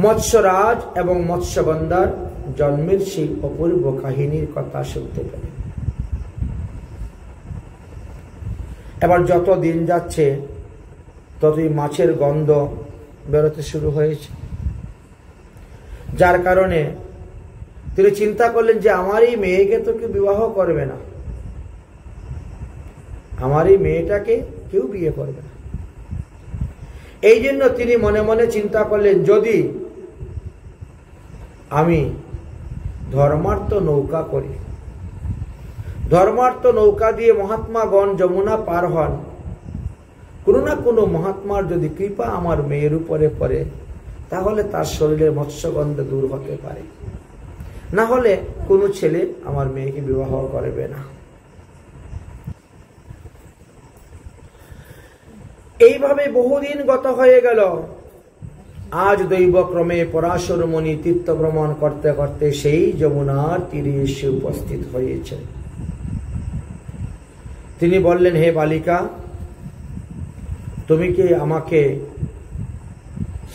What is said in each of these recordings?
মৎস্যরাজ এবং মৎস্যগন্ধার জন্মের সেই অপূর্ব কাহিনীর কথা শুনতে পেলেন। এবার যত দিন যাচ্ছে ততই মাছের গন্ধ বেরোতে শুরু হয়েছে, যার কারণে তিনি চিন্তা করলেন যে আমার এই মেয়েকে তো কেউ বিবাহ করবে না, আমার এই মেয়েটাকে কেউ বিয়ে করবে না। এই জন্য তিনি মনে মনে চিন্তা করলেন, যদি আমি ধর্মার্থ নৌকা করি, ধর্মার্থ নৌকা দিয়ে মহাত্মাগণ যমুনা পার হন, কোনো না কোনো মহাত্মার যদি কৃপা আমার মেয়ের উপরে পড়ে, তাহলে তার শরীরে মৎস্যগন্ধ দূর হতে পারে, না হলে কোনো ছেলে আমার মেয়েকে বিবাহ করবে না। এইভাবে বহুদিন গত হয়ে গেল। আজ দৈবক্রমে পরাশর মুনি তীর্থ ভ্রমণ করতে করতে সেই যমুনার তীরে এসে উপস্থিত হয়েছেন। তিনি বললেন, হে বালিকা, তুমি কি আমাকে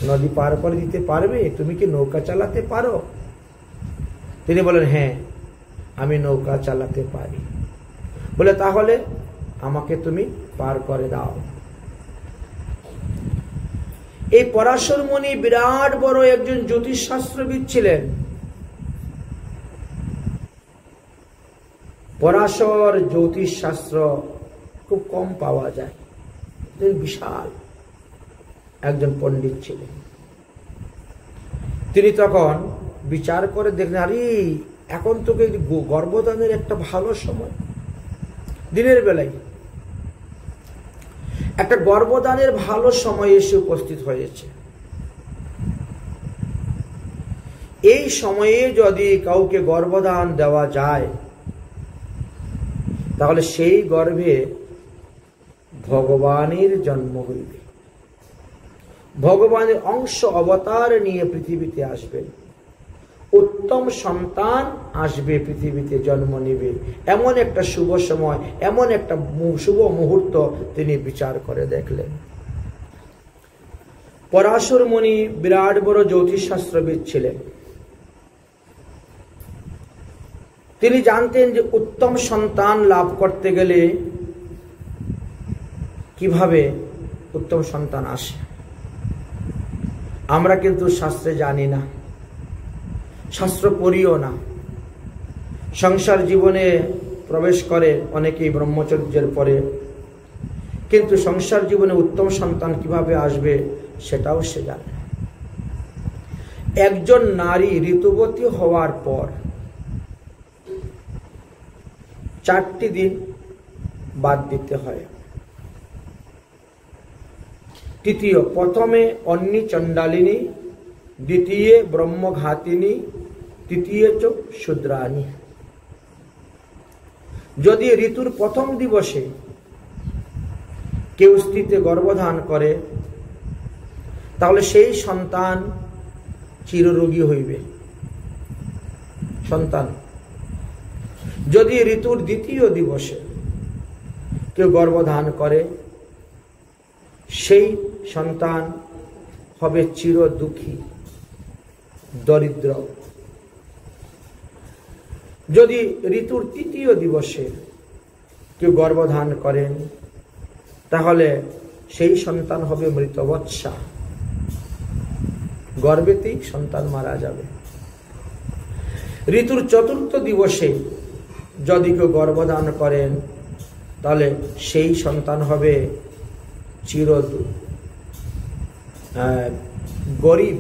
নদী পার করে দিতে পারবে? তুমি কি নৌকা চালাতে পারো? তিনি বলেন, হ্যাঁ, আমি নৌকা চালাতে পারি। বলে, তাহলে আমাকে তুমি পার করে দাও। এই পরাশর মুনি বিরাট বড় একজন জ্যোতিষশাস্ত্রবিদ ছিলেন। পরাশর জ্যোতিষশাস্ত্র খুব কম পাওয়া যায়, বিশাল একজন পণ্ডিত ছিলেন। তিনি তখন বিচার করে দেখলেন, আরে এখন তোকে গর্ভদানের একটা ভালো সময়, দিনের বেলায় একটা গর্ভদানের ভালো সময় এসে উপস্থিত হয়েছে। এই সময়ে যদি কাউকে গর্ভদান দেওয়া যায়, তাহলে সেই গর্ভে ভগবানের জন্ম হইবে, ভগবানের অংশ অবতার নিয়ে পৃথিবীতে আসবেন, উত্তম সন্তান আসবে, পৃথিবীতে জন্ম নেবে। এমন একটা শুভ সময়, এমন একটা শুভ মুহূর্ত তিনি বিচার করে দেখলেন। পরাশর মুনি বিরাট বড় জ্যোতিষশাস্ত্রবিদ ছিলেন। তিনি জানতেন যে উত্তম সন্তান লাভ করতে গেলে কিভাবে উত্তম সন্তান আসে। আমরা কিন্তু শাস্ত্রে জানি না, শাস্ত্র পড়িও না। সংসার জীবনে প্রবেশ করে অনেকেই ব্রহ্মচর্যের পরে, কিন্তু সংসার জীবনে উত্তম সন্তান কিভাবে আসবে সেটাও সে জানে না। একজন নারী ঋতুবতী হওয়ার পর 4টি দিন বাদ দিতে হয়। তৃতীয়, প্রথমে অন্নি চণ্ডালিনী, দ্বিতীয় ব্রহ্মঘাতিনী, তৃতীয় চ শূদ্রাণী। যদি ঋতুর প্রথম দিবসে কেউ স্ত্রীতে গর্ভধান করে, তাহলে সেই সন্তান চিররোগী হইবে সন্তান। যদি ঋতুর দ্বিতীয় দিবসে কেউ গর্ভধান করে, সেই সন্তান হবে চির দুঃখী, দরিদ্র। যদি ঋতুর তৃতীয় দিবসে কেউ গর্ভধান করেন, তাহলে সেই সন্তান হবে মৃতবৎসা, গর্ভেতেই সন্তান মারা যাবে। ঋতুর চতুর্থ দিবসে যদি কেউ গর্ভধান করেন, তাহলে সেই সন্তান হবে চির গরিব,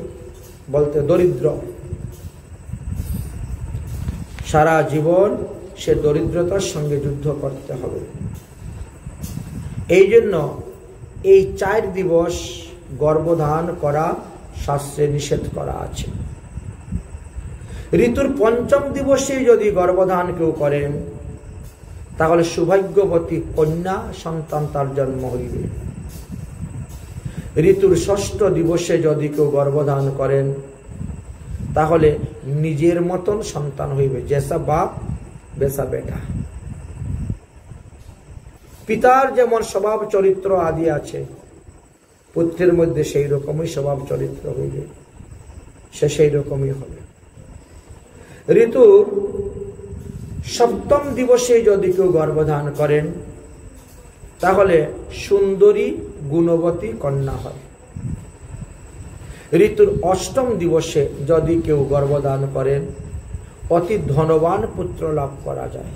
বলতে দরিদ্র। সারা জীবন সে দরিদ্রতার সঙ্গে যুদ্ধ করতে হবে। এই জন্য এই 4 দিবস গর্ভধান করা শাস্ত্রে নিষেধ করা আছে। ঋতুর পঞ্চম দিবসে যদি গর্ভধান কেউ করেন, তাহলে সৌভাগ্যবতী কন্যা সন্তান তার জন্ম হইবে। ঋতুর ষষ্ঠ দিবসে যদি কেউ গর্ভধান করেন, তাহলে নিজের মতন সন্তান হইবে, জেসা বাপ বেসা বেটা। পিতার যেমন স্বভাব চরিত্র আদি আছে, পুত্রের মধ্যে সেই রকমই স্বভাব চরিত্র হইবে। সে সেই রকমই হবে। ঋতুর সপ্তম দিবসে যদি কেউ গর্ভধান করেন তাহলে সুন্দরী গুণবতী কন্যা হয়। ঋতুর অষ্টম দিবসে যদি কেউ গর্ভধান করেন অতি ধনবান পুত্র লাভ করা যায়।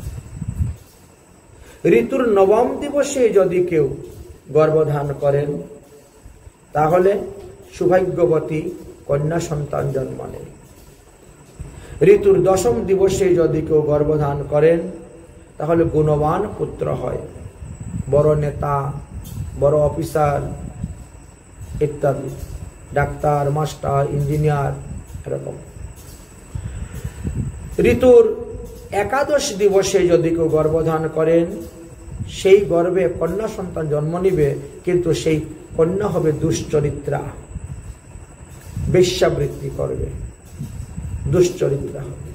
ঋতুর নবম দিবসে যদি কেউ গর্ভধান করেন তাহলে সৌভাগ্যবতী কন্যা সন্তান জন্ম নেয়। ঋতুর দশম দিবসে যদি কেউ গর্ভধান করেন তাহলে গুণবান পুত্র হয়, বড় নেতা, বড় অফিসার ইত্যাদি, ডাক্তার, মাস্টার, ইঞ্জিনিয়ার, এরকম। ঋতুর একাদশ দিবসে যদি কেউ গর্ভধান করেন সেই গর্ভে কন্যা সন্তান জন্ম নিবে, কিন্তু সেই কন্যা হবে দুশ্চরিত্রা, বেশ্যাবৃত্তি করবে, দুশ্চরিত্রা হবে।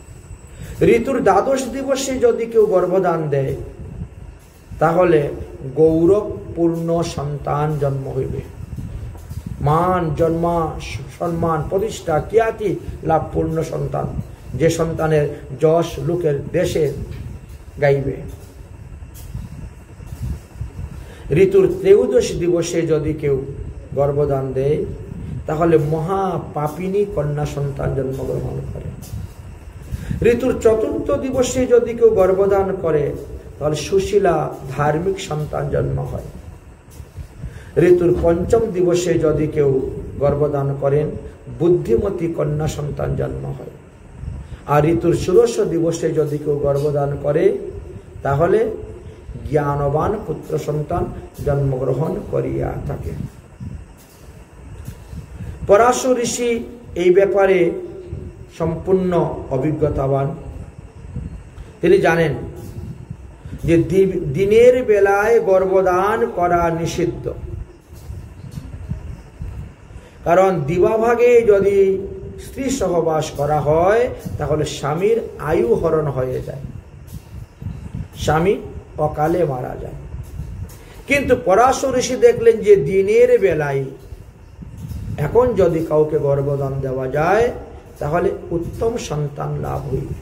ঋতুর দ্বাদশ দিবসে যদি কেউ গর্ভদান দেয় তাহলে গৌরবপূর্ণ সন্তান জন্ম হইবে, মান, জন্মা, সম্মান, প্রতিষ্ঠা, খ্যাতি লাভপূর্ণ সন্তান, যে সন্তানের যশ লোকের দেশে গাইবে। ঋতুর ত্রয়োদশ দিবসে যদি কেউ গর্ভদান দেয় তাহলে মহাপাপিনী কন্যা সন্তান জন্মগ্রহণ করে। ঋতুর চতুর্থ দিবসে যদি কেউ গর্ভদান করে তাহলে সুশীলা ধার্মিক সন্তান জন্ম হয়। ঋতুর পঞ্চম দিবসে যদি কেউ গর্ভদান করেন বুদ্ধিমতী কন্যা সন্তান জন্ম হয়। আর ঋতুর ষোড়শ দিবসে যদি কেউ গর্ভদান করে তাহলে জ্ঞানবান পুত্র সন্তান জন্মগ্রহণ করিয়া থাকে। পরাশর ঋষি এই ব্যাপারে সম্পূর্ণ অভিজ্ঞতাবান। তিনি জানেন যে দিনের বেলায় গর্ভদান করা নিষিদ্ধ, কারণ দিবাভাগে যদি স্ত্রী সহবাস করা হয় তাহলে স্বামীর আয়ু হরণ হয়ে যায়, স্বামী অকালে মারা যায়। কিন্তু পরাশর ঋষি দেখলেন যে দিনের বেলায় এখন যদি কাউকে গর্ভদান দেওয়া যায় তাহলে উত্তম সন্তান লাভ হইবে।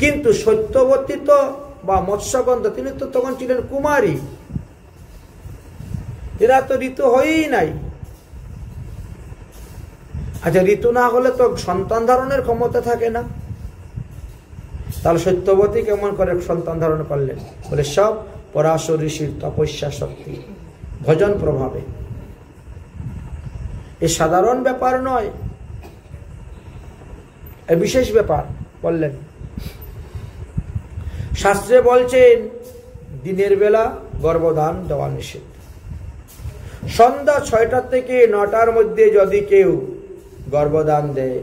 কিন্তু সত্যবতী তো বা মৎস্যগন্ধ তিনি তো তখন ছিলেন কুমারী, এরা তো ঋতু হয়েই নাই। আচ্ছা, ঋতু না হলে তো সন্তান ধারণের ক্ষমতা থাকে না, তাহলে সত্যবতী কেমন করে সন্তান ধারণ করলেন? বলে সব পরাশর ঋষির তপস্যা শক্তি, ভজন প্রভাবে। এ সাধারণ ব্যাপার নয়, এ বিশেষ ব্যাপার বললেন। শাস্ত্রে বলছেন দিনের বেলা গর্ভদান দেওয়া নিষেধ। সন্ধ্যা 6টা থেকে 9টার মধ্যে যদি কেউ গর্ভদান দেয়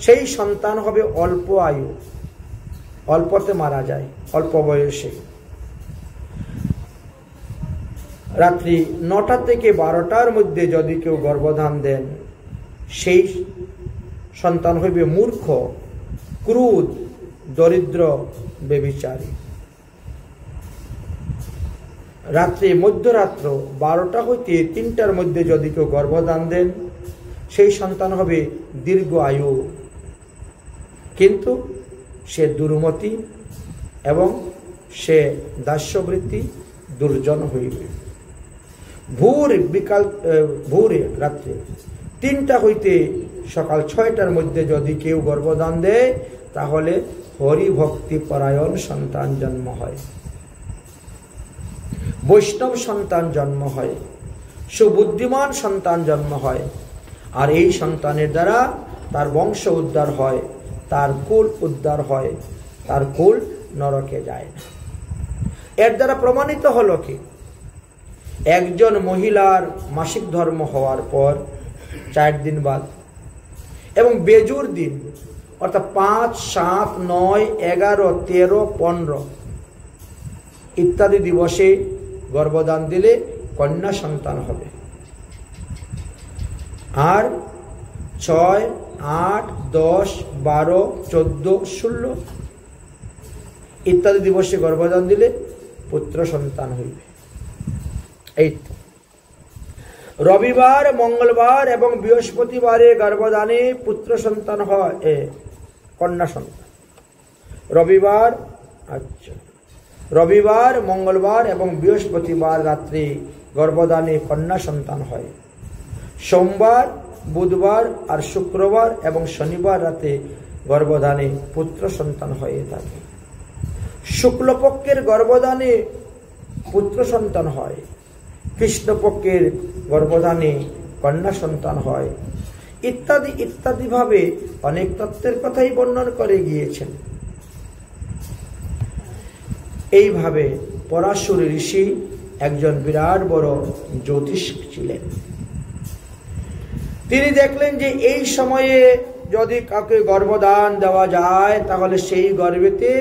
সেই সন্তান হবে অল্প আয়ু, অল্পতে মারা যায়, অল্প বয়সে। রাত্রি 9টা থেকে 12টার মধ্যে যদি কেউ গর্ভধান দেন সেই সন্তান হইবে মূর্খ, ক্রুদ, দরিদ্র, বেবিচারী। রাত্রে মধ্যরাত্র 12টা হইতে 3টার মধ্যে যদি কেউ গর্ভদান দেন সেই সন্তান হবে দীর্ঘ আয়ু, কিন্তু সে দুর্মতি এবং সে দাস্যবৃত্তি দুর্জন হইবে। ভোরে রাত্রে 3টা হইতে সকাল 6টার মধ্যে যদি কেউ গর্ভদান দেয় তাহলে হরিভক্তি পরায়ণ সন্তান জন্ম হয়, বৈষ্ণব সন্তান জন্ম হয়, সুবুদ্ধিমান সন্তান জন্ম হয়। আর এই সন্তানের দ্বারা তার বংশ উদ্ধার হয়, তার কুল উদ্ধার হয়, তার কুল নরকে যায় না। এর দ্বারা প্রমাণিত হলো কি, একজন মহিলার মাসিক ধর্ম হওয়ার পর 4 দিন বাদ এবং বেজুর দিন অর্থাৎ 5, 7, 9, 11, 13, 15 ইত্যাদি দিবসে গর্ভদান দিলে কন্যা সন্তান হবে। আর 6, 8, 10, 12, 14, 16 ইত্যাদি দিবসে গর্ভদান দিলে পুত্র সন্তান হইবে। এই রবিবার, মঙ্গলবার এবং বৃহস্পতিবারে গর্ভদানে পুত্র সন্তান হয়, কন্যা সন্তান। রবিবার, মঙ্গলবার এবং বৃহস্পতিবার রাত্রে গর্ভদানে কন্যা সন্তান হয়। সোমবার, বুধবার আর শুক্রবার এবং শনিবার রাতে গর্ভদানে পুত্র সন্তান হয়ে থাকে। শুক্লপক্ষের গর্ভদানে পুত্র সন্তান হয়, কৃষ্ণপক্ষের গর্ভদানে কন্যা সন্তান হয়, ইত্যাদি ইত্যাদি ভাবে অনেক তত্ত্বের কথাই বর্ণন করে গিয়েছেন। এইভাবে পরাশর ঋষি একজন বিরাট বড় জ্যোতিষ ছিলেন। তিনি দেখলেন যে এই সময়ে যদি কাউকে গর্ভদান দেওয়া যায় তাহলে সেই গর্ভেতে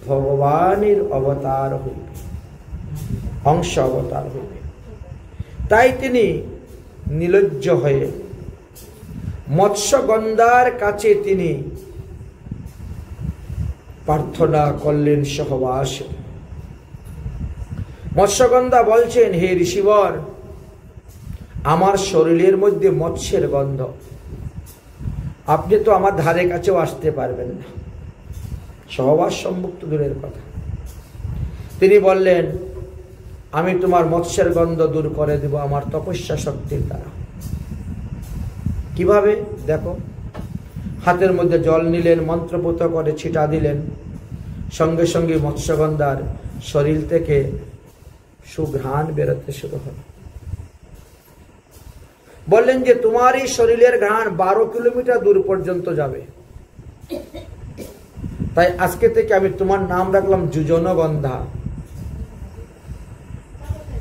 ভগবানের অবতার হইবে, অংশ অবতার হইবে। তাই তিনি নির্লজ্জ হয়ে মৎস্যগন্ধার কাছে তিনি প্রার্থনা করলেন সহবাসে। মৎস্যগন্ধা বলছেন, হে ঋষিবর, আমার শরীরের মধ্যে মৎস্যের গন্ধ, আপনি তো আমার ধারে কাছেও আসতে পারবেন না, সহবাস সম্মুক্ত দূরের কথা। তিনি বললেন, আমি তোমার মৎস্যের গন্ধ দূর করে দেব আমার তপস্যা শক্তির দ্বারা। কিভাবে? দেখো, হাতের মধ্যে জল নিলেন, মন্ত্রপুত করে ছিটা দিলেন, সঙ্গে সঙ্গে মৎস্যগন্ধার শরীর থেকে সুঘ্রাণ বেরোতে শুরু হল। বললেন যে তোমার এই শরীরের ঘ্রাণ 12 কিলোমিটার দূর পর্যন্ত যাবে, তাই আজকে থেকে আমি তোমার নাম রাখলাম যুজনগন্ধা।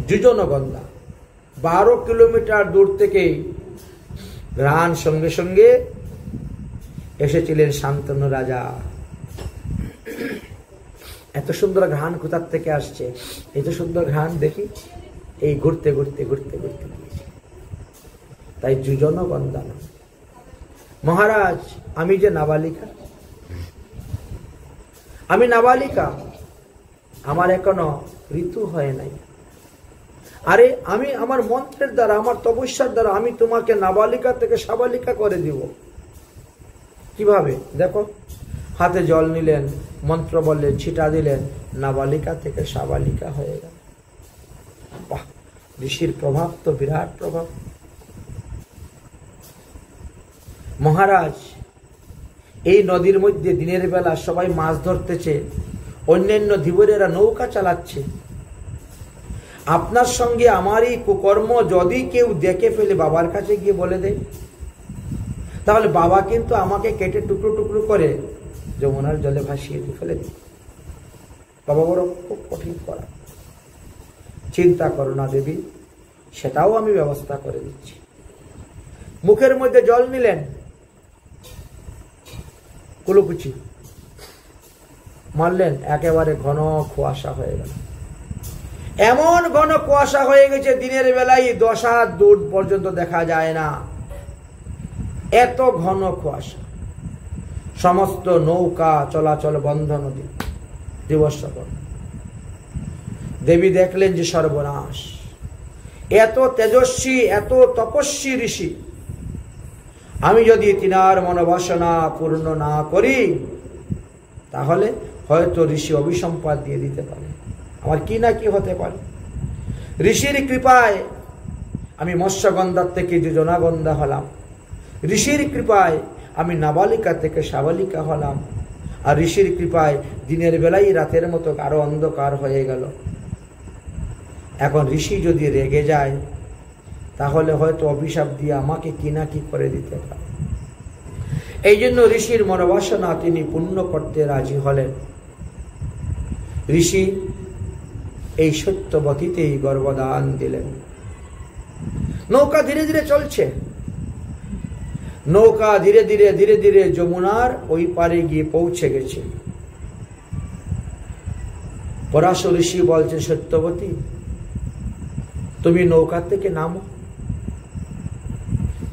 যুজনগন্ধা 12 কিলোমিটার দূর থেকে ঘ্রাণ সঙ্গে সঙ্গে এসেছিলেন শান্তনু রাজা। এত সুন্দর ঘ্রাণ কোথার থেকে আসছে? এত সুন্দর ঘ্রাণ দেখি এই ঘুরতে ঘুরতে ঘুরতে ঘুরতে গিয়েছে, তাই যুজনগন্ধা। মহারাজ, আমি যে নাবালিকা, আমি নাবালিকা, আমার এখনো ঋতু হয় নাই। আরে আমি আমার মন্ত্রের দ্বারা, আমার তপস্যার দ্বারা আমি তোমাকে নাবালিকা থেকে সাবালিকা করে দিব। কিভাবে? দেখো, হাতে জল নিলেন, মন্ত্র বললেন, ছিটা দিলেন, নাবালিকা থেকে সাবালিকা হয়ে গেল। বাহ, ঋষির প্রভাব তো বিরাট প্রভাব। মহারাজ, এই নদীর মধ্যে দিনের বেলা সবাই মাছ ধরতেছে, অন্যান্য ধীবরেরা নৌকা চালাচ্ছে, আপনার সঙ্গে আমার এই কুকর্ম যদি কেউ দেখে ফেলে বাবার কাছে গিয়ে বলে দেয়, তাহলে বাবা কিন্তু আমাকে কেটে টুকরো টুকরো করে যমুনার জলে ভাসিয়ে ফেলে দিই। বাবা বড় খুব কঠিন করা। চিন্তা করো না দেবী, সেটাও আমি ব্যবস্থা করে দিচ্ছি। মুখের মধ্যে জল নিলেন, কুলুকুচি মারলেন, একেবারে ঘন কুয়াশা হয়ে গেল। এমন ঘন কুয়াশা হয়ে গেছে দিনের বেলায় 10 হাত দূর পর্যন্ত দেখা যায় না, এত ঘন কুয়াশা। সমস্ত নৌকা চলাচল বন্ধ, নদী দিবস। দেবী দেখলেন যে সর্বনাশ, এত তেজস্বী, এত তপস্বী ঋষি, আমি যদি তিনার মনোবাসনা পূর্ণ না করি তাহলে হয়তো ঋষি অভিসম্পাদ দিয়ে দিতে পারে, আমার কি না কি হতে পারে। ঋষির কৃপায় আমি মৎস্যগন্ধার থেকে যুজনগন্ধা হলাম, ঋষির কৃপায় আমি নাবালিকা থেকে সাবালিকা হলাম, আর ঋষির কৃপায় দিনের বেলায় রাতের মতো আরো অন্ধকার হয়ে গেল। এখন ঋষি যদি রেগে যায় তাহলে হয়তো অভিশাপ দিয়ে আমাকে কি না কি করে দিতে পারে। এই জন্য ঋষির মনোবাসনা তিনি পূর্ণ করতে রাজি হলেন। ঋষি এই সত্যবতীতেই গর্ভদান দিলেন। নৌকা ধীরে ধীরে চলছে, নৌকা ধীরে ধীরে ধীরে ধীরে যমুনার ওই পারে গিয়ে পৌঁছে গেছে। পরাশর ঋষি বলছে, সত্যবতী তুমি নৌকা থেকে নামো,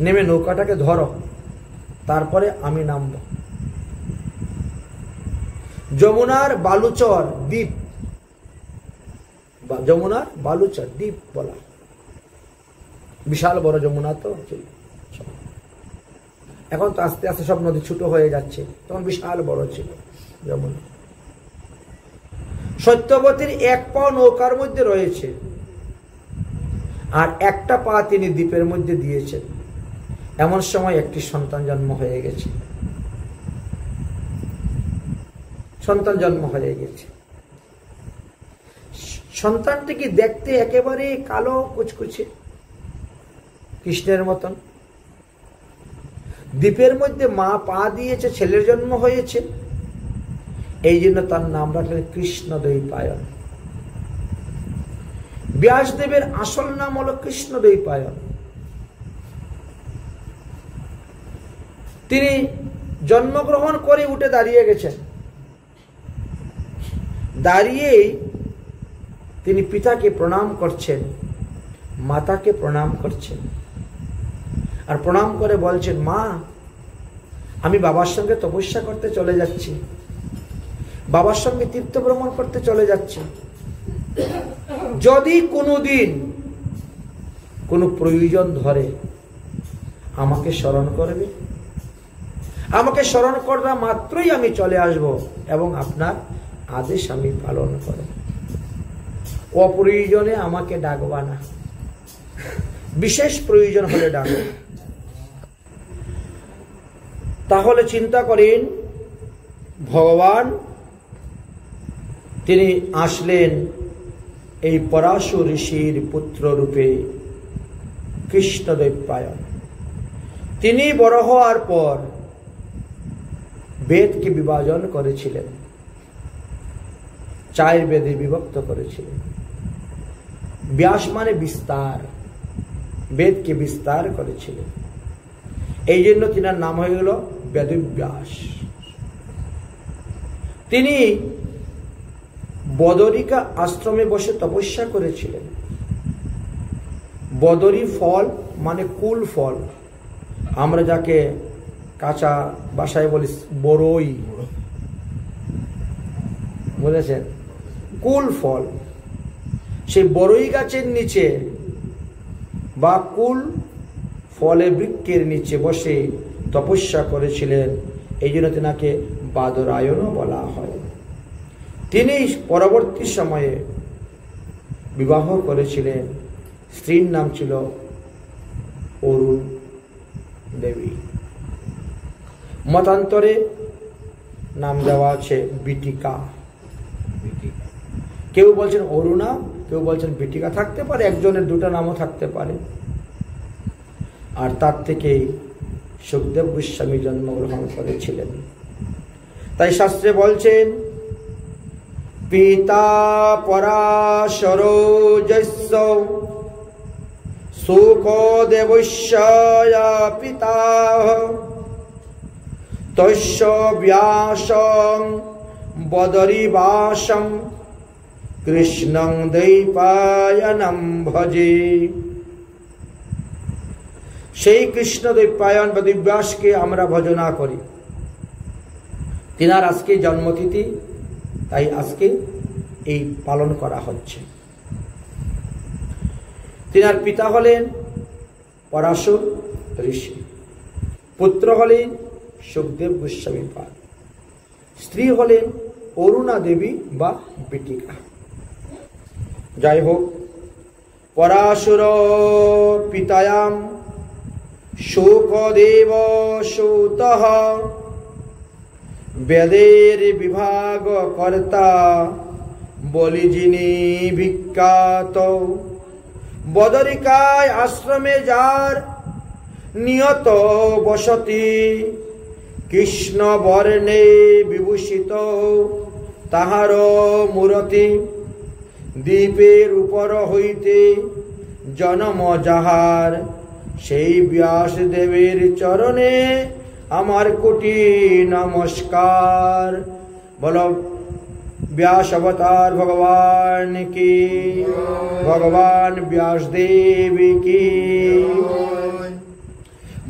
নেমে নৌকাটাকে ধরো, তারপরে আমি নামব। যমুনার বালুচর দ্বীপ, যমুনার বালুচর দ্বীপ বলা, বিশাল বড় যমুনা তো ছিল। এখন তো আস্তে আস্তে সব নদী ছোট হয়ে যাচ্ছে, তখন বিশাল বড় ছিল যমুনা। সত্যবতীর এক পা নৌকার মধ্যে রয়েছে, আর একটা পা তিনি দ্বীপের মধ্যে দিয়েছেন। এমন সময় একটি সন্তান জন্ম হয়ে গেছে। সন্তান জন্ম হয়ে গেছে। সন্তানটিকে দেখতে একেবারে কালো কুচকুচে, কৃষ্ণের মতন। দ্বীপের মধ্যে মা পা দিয়েছে, ছেলের জন্ম হয়েছে, এই জন্য তার নাম রাখলেন কৃষ্ণদ্বৈপায়ন। ব্যাসদেবের আসল নাম হলো কৃষ্ণদ্বৈপায়ন। তিনি জন্মগ্রহণ করে উঠে দাঁড়িয়ে গেছেন। দাঁড়িয়েই তিনি পিতাকে প্রণাম করছেন, মাতাকে প্রণাম করছেন, আর প্রণাম করে বলছেন, মা, আমি বাবার সঙ্গে তপস্যা করতে চলে যাচ্ছি, বাবার সঙ্গে তীর্থ ভ্রমণ করতে চলে যাচ্ছি। যদি কোনোদিন কোনো প্রয়োজন ধরে আমাকে স্মরণ করবে, আমাকে স্মরণ করা মাত্রই আমি চলে আসব এবং আপনার আদেশ আমি পালন করব। অপ্রয়োজনে আমাকে ডাকবা না, বিশেষ প্রয়োজন হলে ডাকবে। তাহলে চিন্তা করেন, ভগবান তিনি আসলেন এই পরাশর ঋষির পুত্র রূপে কৃষ্ণদ্বৈপায়ন। তিনি বড় হওয়ার পর বেদকে বিভাজন করেছিলেন, 4 বেদে বিভক্ত করেছিলেন। ব্যাস মানে বিস্তার, বেদকে বিস্তার করেছিলেন। এই জন্য তিনার নাম হয়ে গেল বেদব্যাস। তিনি বদরিকা আশ্রমে বসে তপস্যা করেছিলেন। বদরি ফল মানে কুল ফল, আমরা যাকে কাঁচা ভাষায় বলি বড়ই, বুঝেছেন? কুল ফল, সেই বড়ই গাছের নিচে বা কুল ফলে বৃক্ষের নিচে বসে তপস্যা করেছিলেন। এই জন্য তেনাকে বাদরায়ণও বলা হয়। তিনি পরবর্তী সময়ে বিবাহ করেছিলেন, স্ত্রীর নাম ছিল অরুণ দেবী। মতান্তরে নাম দেওয়া আছে বিটিকা। কেউ বলছেন অরুণা, কেউ বলছেন বিটিকা, থাকতে পারে, একজনের দুটো নামও থাকতে পারে। আর তার থেকেই সুখদেব গোস্বামী জন্মগ্রহণ করেছিলেন। তাই শাস্ত্রে বলছেন, পিতা পরাশরো যস্য শুকদেবস্য পিতা তস্য ব্যাসং বদরিবাসং কৃষ্ণং দ্বৈপায়নম ভজে। সেই কৃষ্ণ দ্বৈপায়ন বেদব্যাসকে আমরা ভজনা করি। তিনার আজকে জন্মতিথি, তাই আজকে এই পালন করা হচ্ছে। তিনার পিতা হলেন পরাশর ঋষি, পুত্র হলেন সুখদেব গোস্বামী পাদ, স্ত্রী হলেন অরুণা দেবী বা বিটিকা। যাই হোক, পরাশর পিতায়াম শুকদেব সুতঃ বেদের বিভাগ কর্তা বলি যিনি বিখ্যাত। বদরিকায় আশ্রমে যার নিয়ত বসতি, কৃষ্ণ বর্ণে বিভূষিত তাহার মূরতি। দ্বীপের উপর হইতে জন্ম যাহার, সেই ব্যাসদেবের চরণে আমার কোটি নমস্কার। বলো ব্যাস অবতার ভগবান কি, ভগবান ব্যাসদেব কি।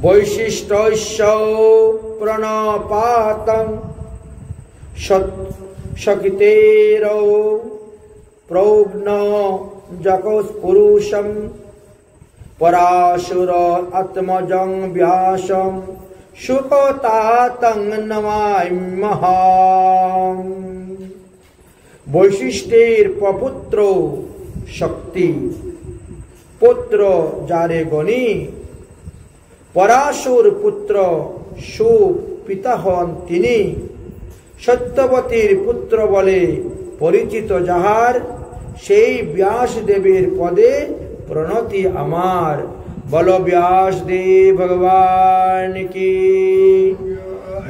বৈশিষ্ট্যস্য প্রণপাতং সকিতেরো প্রজ্ঞ জগৎ পুরুষম পরাশুর আত্মজং ব্যাসং সুকতাতং নমাম্যহম। বৈশিষ্ট্যের প্রপুত্র শক্তি, পুত্র যারে গণি, পরাশুর পুত্র সুপিতা হন তিনি। সত্যবতীর পুত্র বলে পরিচিত যাহার, সেই ব্যাসদেবের পদে প্রণতি আমার। বল ব্যাসদেব ভগবান কি,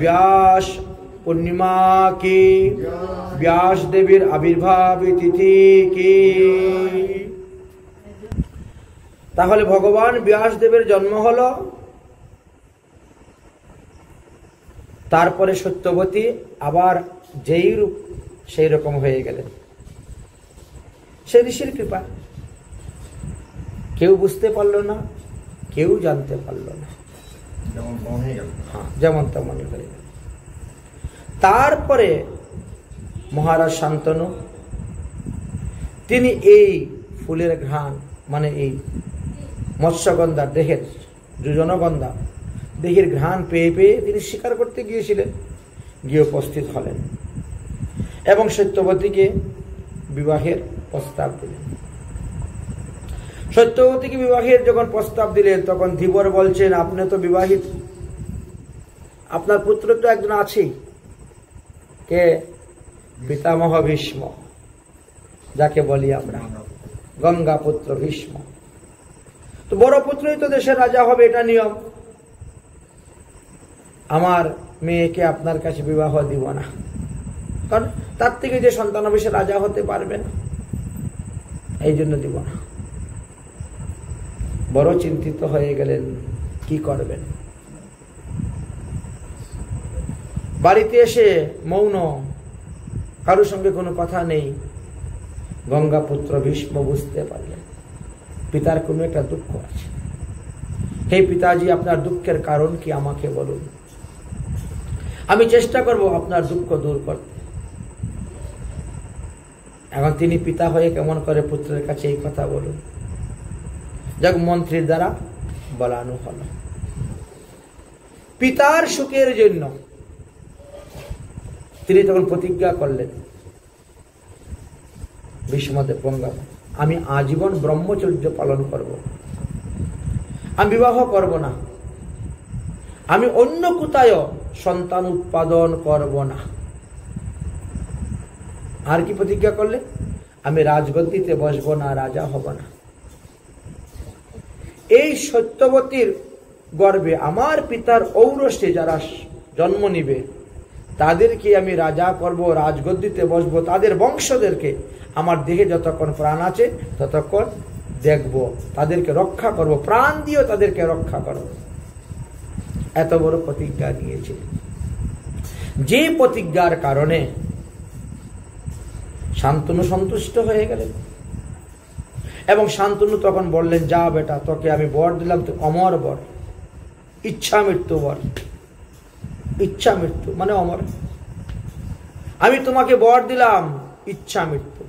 ব্যাস পূর্ণিমা কি, ব্যাসদেবের আবির্ভাব তিথি কি। তাহলে ভগবান ব্যাসদেবের জন্ম হলো, তারপরে সত্যবতী আবার যেই রূপ সেই রকম হয়ে গেলেন। সে ঋষির কৃপা, কেউ বুঝতে পারল না, কেউ জানতে পারল না, যেমন তেমন হয়ে গেল। তারপরে মহারাজ শান্তনু তিনি এই ফুলের ঘ্রাণ, মানে এই মৎস্যগন্ধা দেহের, যোজনগন্ধা দেহের ঘ্রাণ পেয়ে পেয়ে তিনি শিকার করতে গিয়েছিলেন, গিয়ে উপস্থিত হলেন এবং সত্যবতীকে বিবাহের প্রস্তাব দিলেন। সত্যবতীকে বিবাহের যখন প্রস্তাব দিলেন তখন ধীবর বলছেন, আপনি তো বিবাহিত, আপনার পুত্র তো একজন আছেই, কে? পিতামহ ভীষ্ম, যাকে বলি আমরা গঙ্গা পুত্র ভীষ্ম। তো বড় পুত্রই তো দেশের রাজা হবে, এটা নিয়ম। আমার মেয়েকে আপনার কাছে বিবাহ দিব না, কারণ তার থেকে যে সন্তান হবে সে রাজা হতে পারবে না, এই জন্য দিব না। বড় চিন্তিত হয়ে গেলেন, কি করবেন। বাড়িতে এসে মৌন, কারোর সঙ্গে কোনো কথা নেই। গঙ্গা পুত্র ভীষ্ম বুঝতে পারলেন পিতার কোনো একটা দুঃখ আছে। হে পিতাজি, আপনার দুঃখের কারণ কি আমাকে বলুন, আমি চেষ্টা করব আপনার দুঃখ দূর করতে। এখন তিনি পিতা হয়ে কেমন করে পুত্রের কাছে এই কথা বলুন। যাক, মন্ত্রীর দ্বারা বলানো হলো। পিতার সুখের জন্য তিনি তখন প্রতিজ্ঞা করলেন, ভীষ্মদেব গঙ্গা, আমি আজীবন ব্রহ্মচর্য পালন করব, আমি বিবাহ করব না, আমি অন্য কোথায় সন্তান উৎপাদন করব না। আর কি প্রতিজ্ঞা করলেন? আমি রাজগদ্দিতে বসব না, রাজা হব না। এই সত্যবতীর গর্ভে আমার পিতার ঔরসে যারা জন্ম নিবে তাদেরকে আমি রাজা করব, রাজগদ্দিতে বসবো, তাদের বংশদেরকে আমার দেহে যতক্ষণ প্রাণ আছে ততক্ষণ দেখব, তাদেরকে রক্ষা করব, প্রাণ দিয়েও তাদেরকে রক্ষা করব। এত বড় প্রতিজ্ঞা নিয়েছে, যে প্রতিজ্ঞার কারণে শান্তনু সন্তুষ্ট হয়ে গেলেন। এবং শান্তনু তখন বললেন, যা বেটা, তোকে আমি বর দিলাম, তো অমর বর, ইচ্ছা মৃত্যু বর। ইচ্ছা মৃত্যু মানে অমর। আমি তোমাকে বর দিলাম ইচ্ছা মৃত্যু,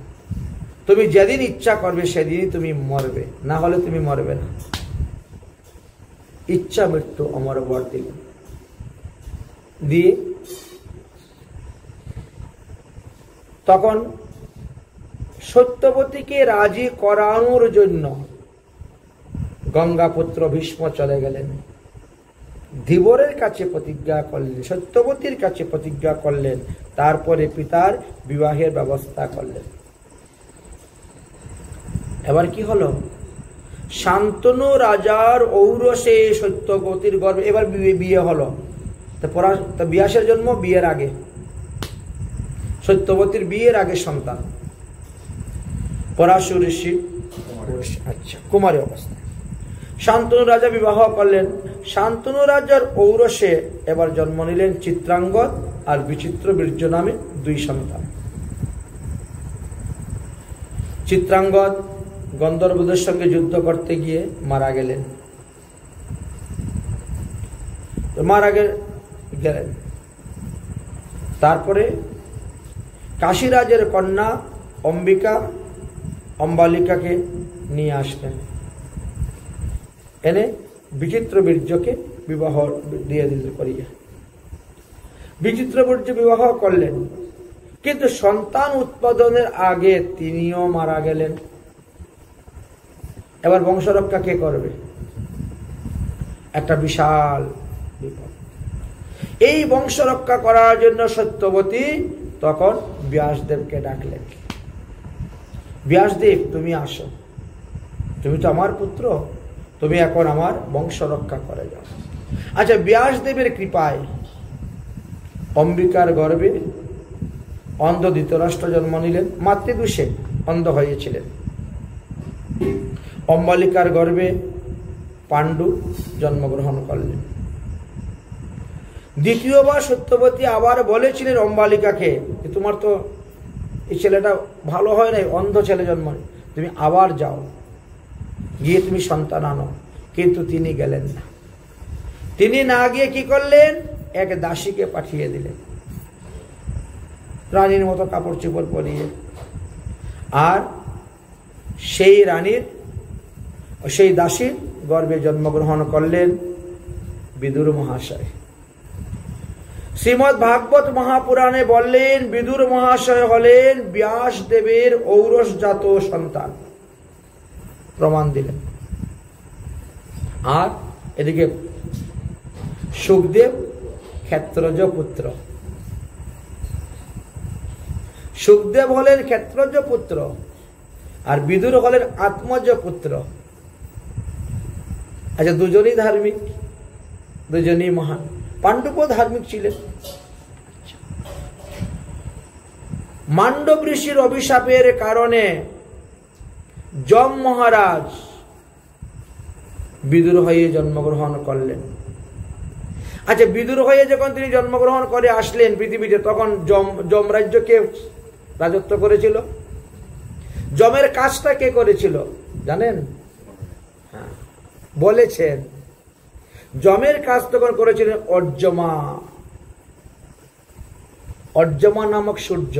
তুমি যেদিন ইচ্ছা করবে সেদিনই তুমি মরবে, না হলে তুমি মরবে না। ইচ্ছা মৃত্যু অমর বর দিল। দিয়ে তখন সত্যবতীকে রাজি করানোর জন্য গঙ্গাপুত্র ভীষ্ম চলে গেলেন, ধীবরের কাছে প্রতিজ্ঞা করলেন, সত্যবতীর কাছে প্রতিজ্ঞা করলেন, তারপরে পিতার বিবাহের ব্যবস্থা করলেন। এবার কি হলো? শান্তনু রাজার ঔরসে সত্যবতীর গর্ভে এবার বিয়ে হলো। তো ব্যাসের জন্ম বিয়ের আগে, সত্যবতীর বিয়ের আগে সন্তান। পরাশু ঋষি আচ্ছা কুমারী অবস্থায় শান্তনু রাজা বিবাহ করলেন। শান্তনু রাজার ঔরসে এবার জন্ম নিলেন চিত্রাঙ্গদ আর বিচিত্র বীর্য নামে দুই সন্তান। চিত্রাঙ্গদ গন্ধর্বদের সঙ্গে যুদ্ধ করতে গিয়ে মারা গেলেন। তারপরে কাশীরাজের কন্যা অম্বালিকাকে নিয়ে আসলেন। এনে বিচিত্র বীর্যকে বিবাহ দিয়ে দিল করিয়া। বিচিত্র বীর্য বিবাহ করলেন, কিন্তু সন্তান উৎপাদনের আগে তিনিও মারা গেলেন। এবার বংশ রক্ষা কে করবে? একটা বিশাল বিপদ। এই বংশ রক্ষা করার জন্য সত্যবতী তখন ব্যাসদেবকে ডাকলেন। ব্যাসদেব, তুমি আসো, তুমি তো আমার পুত্র, তুমি এখন আমার বংশ রক্ষা করে যাও। আচ্ছা, ব্যাসদেবের কৃপায় অম্বিকার গর্ভে অন্ধ ধৃতরাষ্ট্র জন্ম নিলেন। মাতৃদোষে অন্ধ হয়েছিলেন। অম্বালিকার গর্ভে পাণ্ডু জন্মগ্রহণ করলেন। দ্বিতীয়বার সত্যবতী আবার বলেছিলেন অম্বালিকাকে, তোমার তো এই ছেলেটা ভালো হয় নাই, অন্ধ ছেলে জন্ম, তুমি আবার যাও, গিয়ে তুমি সন্তান আনো। কিন্তু তিনি গেলেন না। তিনি না গিয়ে কি করলেন? এক দাসীকে পাঠিয়ে দিলেন, রানীর মতো কাপড় চোপড় পরিয়ে। আর সেই রানীর, সেই দাসীর গর্ভে জন্মগ্রহণ করলেন বিদুর মহাশয়। শ্রীমদ্ ভাগবত মহাপুরাণে বললেন বিদুর মহাশয় হলেন ব্যাসদেবের ঔরসজাত সন্তান, প্রমাণ দিলেন। আর এদিকে সুখদেব ক্ষেত্রজ পুত্র। সুখদেব হলেন ক্ষেত্রজ পুত্র, আর বিদুর হলেন আত্মজ পুত্র। আচ্ছা, দুজনই ধার্মিক, দুজনই মহান। পাণ্ডবও ধার্মিক ছিলেন। মান্ডব ঋষির অভিশাপের কারণে যম মহারাজ বিদুর হয়ে জন্মগ্রহণ করলেন। আচ্ছা, বিদুর হয়ে যখন তিনি জন্মগ্রহণ করে আসলেন পৃথিবীতে, তখন যমরাজ্য কে রাজত্ব করেছিল? যমের কাজটা কে করেছিল জানেন? হ্যাঁ, বলেছেন। যমের কাজ তখন করেছিলেন অর্যমা। অর্যমা নামক সূর্য।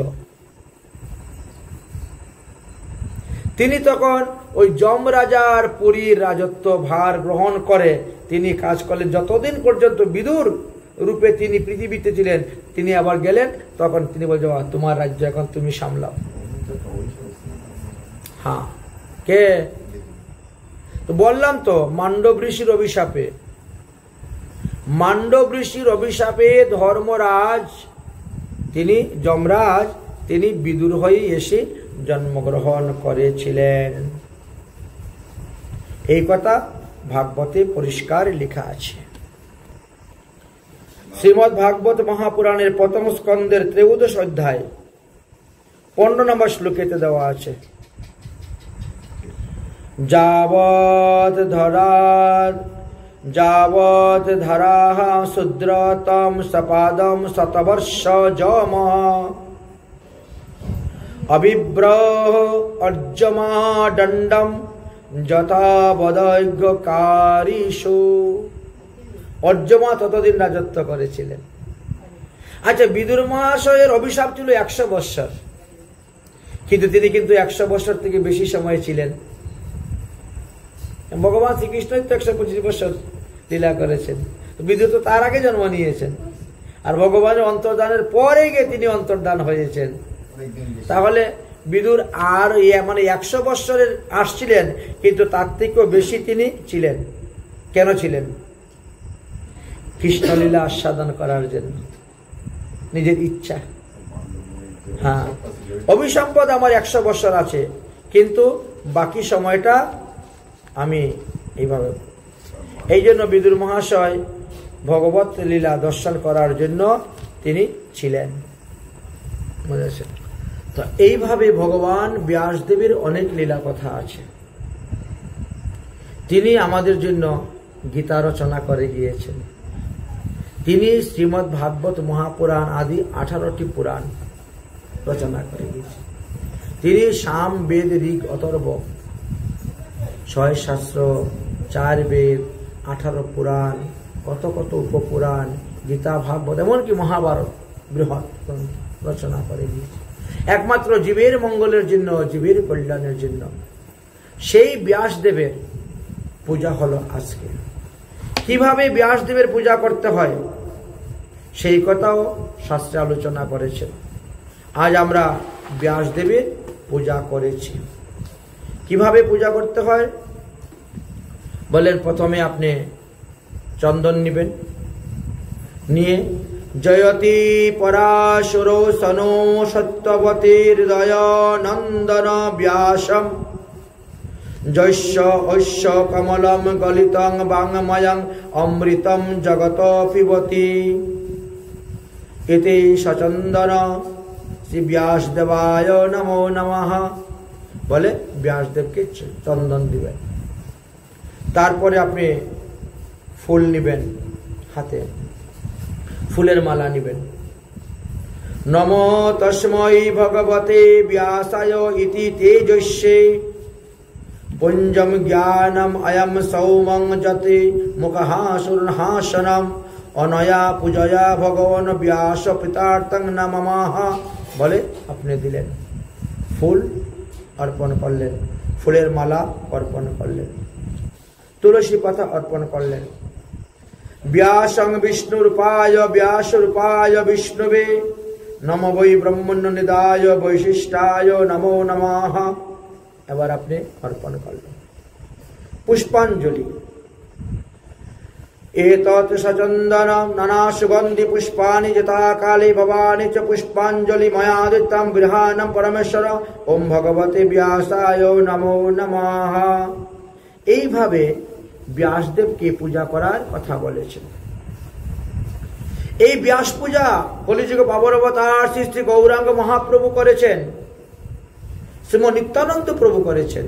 তিনি তখন ওই যম রাজার পুরীর রাজত্ব ভার গ্রহণ করে তিনি কাজ করলেন। যতদিন পর্যন্ত বিদুর রূপে তিনি পৃথিবীতে ছিলেন, তিনি আবার গেলেন, তখন তিনি বলছেন তোমার রাজ্য এখন তুমি সামলাও। হ্যাঁ, কে? তো বললাম তো, মান্ডব ঋষির অভিশাপে। মান্ডব ঋষির অভিশাপে ধর্মরাজ, তিনি যমরাজ, তিনি বিদুর হয়ে এসে জন্মগ্রহণ করেছিলেন। এই কথা ভাগবতে পরিষ্কার লেখা আছে। শ্রীমদ্ ভাগবত মহাপুরাণের প্রথম স্কন্ধের 13 অধ্যায় 15 নম্বর শ্লোকেতে দেওয়া আছে, যাবৎ ধরাহ শূদ্রতম সপাদম শতবর্ষ যম অবিব্রহ অর্যমা দণ্ডম যথাবদৈজ্ঞকারীষু। অর্যমা ততদিন রাজত্ব করেছিলেন। আচ্ছা, বিদুর মহাশয়ের অভিশাপ ছিল 100 বৎসর, কিন্তু তিনি 100 বৎসর থেকে বেশি সময় ছিলেন। ভগবান শ্রীকৃষ্ণই তো 125 বছর লীলা করেছেন। বিদুর তো তার আগে জন্ম নিয়েছেন, আর ভগবানের অন্তর্দানের পরে গিয়ে তিনি অন্তর্দান হয়েছেন। তাহলে বিদুর আর 100 বৎসরের আসছিলেন, কিন্তু তার থেকেও বেশি তিনি ছিলেন। কেন ছিলেন? কৃষ্ণলীলা আস্বাদন করার জন্য, নিজের ইচ্ছা। হ্যাঁ, অভিসম্পদ আমার 100 বৎসর আছে, কিন্তু বাকি সময়টা আমি এইভাবে। এই জন্য বিদুর মহাশয় ভগবত লীলা দর্শন করার জন্য তিনি ছিলেন। বুঝেছেন তো? এইভাবে ভগবান ব্যাসদেবের অনেক লীলা কথা আছে। তিনি আমাদের জন্য গীতা রচনা করে গিয়েছেন। তিনি শ্রীমদ্ ভাগবত মহাপুরাণ আদি 18টি পুরাণ রচনা করে গিয়েছেন। তিনি সাম, বেদ, ঋগ, অথর্ব, 6 শাস্ত্র, 4 বেদ, 18 পুরাণ, কত কত উপপুরাণ, গীতা, ভাগবত, এমনকি মহাভারত বৃহৎ রচনা করে গিয়েছে। একমাত্র জীবের মঙ্গলের জন্য, জীবের কল্যাণের জন্য। সেই ব্যাসদেবের পূজা হলো আজকে। কিভাবে ব্যাসদেবের পূজা করতে হয় সেই কথাও শাস্ত্রে আলোচনা করেছেন। আজ আমরা ব্যাসদেবের পূজা করেছি। কিভাবে পূজা করতে হয় বলেন, প্রথমে আপনি চন্দন নেবেন, নিয়ে জয়তি পরাশুর সনো সত্যবতী হৃদয় নন্দন ব্যাসম জৈষ্য ঐশ্য কমলম গলিতং বাংময়ং অমৃতম জগত পিবতি ইতি সচন্দন শ্রী ব্যাসদেবায় নমো নমঃ বলে ব্যাসদেবকে চন্দন দিবেন। তারপরে আপনি ফুল নেবেন, হাতে ফুলের মালা নেবেন। নমো তস্मै ভগবতে ব্যাসায় ইতি তেজস্যে পুঞ্জম জ্ঞানম অয়ম সৌমং যতে মুখহাসুরহাসনম অনয়া পূজয়া ভগবান ব্যাস পিতার্থং নমঃ বলে আপনি দিলেন, ফুল অর্পণ করলেন, ফুলের মালা অর্পণ করলেন, তুলসী পাতা অর্পণ করলেন। ব্যাসং বিষ্ণুরূপায় ব্যাসরূপায় বিষ্ণুবে নমো বৈ ব্রহ্মণ্য নিদায় বৈশিষ্ট্যায় নমো নমঃ। এবার আপনি অর্পণ করলেন। পুষ্পাঞ্জলি এতৎ সচন্দনম নানা সুগন্ধি পুষ্পানি যথা কালে ভবানি চ পুষ্পাঞ্জলি ময়া দিতম গৃহাণম পরমেশ্বর ওম ভগবতে ব্যাসায় নমো নমঃ। এইভাবে ব্যাসদেবকে পূজা করার কথা বলেছেন। এই ব্যাস পূজা কলিযুগ পাবন অবতার শ্রী শ্রী গৌরাঙ্গ মহাপ্রভু করেছেন, শ্রীম নিত্যানন্দ প্রভু করেছেন,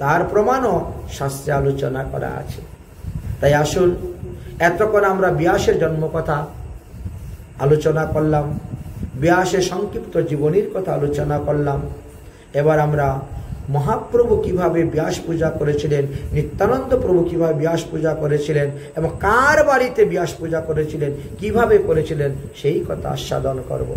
তার প্রমাণও শাস্ত্রে আলোচনা করা আছে। তাই আসুন, এতক্ষণ আমরা ব্যাসের জন্ম কথা আলোচনা করলাম, ব্যাসের সংক্ষিপ্ত জীবনীর কথা আলোচনা করলাম। এবার আমরা মহাপ্রভু কিভাবে ব্যাস পূজা করেছিলেন, নিত্যানন্দ প্রভু কিভাবে ব্যাস পূজা করেছিলেন এবং কার বাড়িতে ব্যাস পূজা করেছিলেন, কিভাবে করেছিলেন সেই কথা আস্বাদন করব।